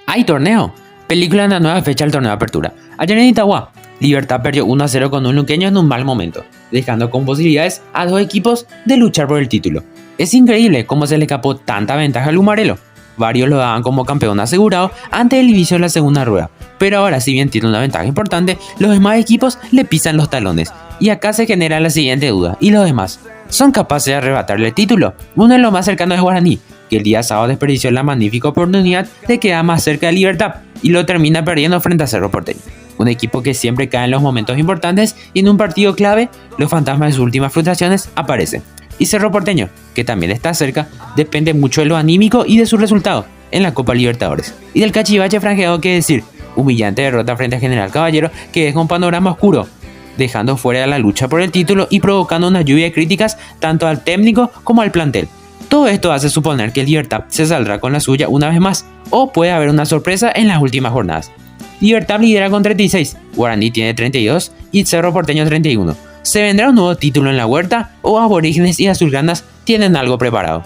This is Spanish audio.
Hay torneo. Película en la nueva fecha del torneo de apertura. Ayer en Itagua, Libertad perdió 1-0 con un luqueño en un mal momento, dejando con posibilidades a dos equipos de luchar por el título. Es increíble cómo se le escapó tanta ventaja al Lumarelo. Varios lo daban como campeón asegurado antes del inicio de la segunda rueda, pero ahora, si bien tiene una ventaja importante, los demás equipos le pisan los talones. Y acá se genera la siguiente duda: ¿y los demás? ¿Son capaces de arrebatarle el título? Uno de los más cercanos es Guaraní, que el día sábado desperdició la magnífica oportunidad de quedar más cerca de Libertad y lo termina perdiendo frente a Cerro Porteño. Un equipo que siempre cae en los momentos importantes y en un partido clave, los fantasmas de sus últimas frustraciones aparecen. Y Cerro Porteño, que también está cerca, depende mucho de lo anímico y de su resultado en la Copa Libertadores. Y del cachivache franjeado, que decir, humillante derrota frente a General Caballero que deja un panorama oscuro, dejando fuera de la lucha por el título y provocando una lluvia de críticas tanto al técnico como al plantel. Todo esto hace suponer que el Libertad se saldrá con la suya una vez más, o puede haber una sorpresa en las últimas jornadas. Libertad lidera con 36, Guaraní tiene 32 y Cerro Porteño 31. ¿Se vendrá un nuevo título en la huerta o Aborígenes y Azulgranas tienen algo preparado?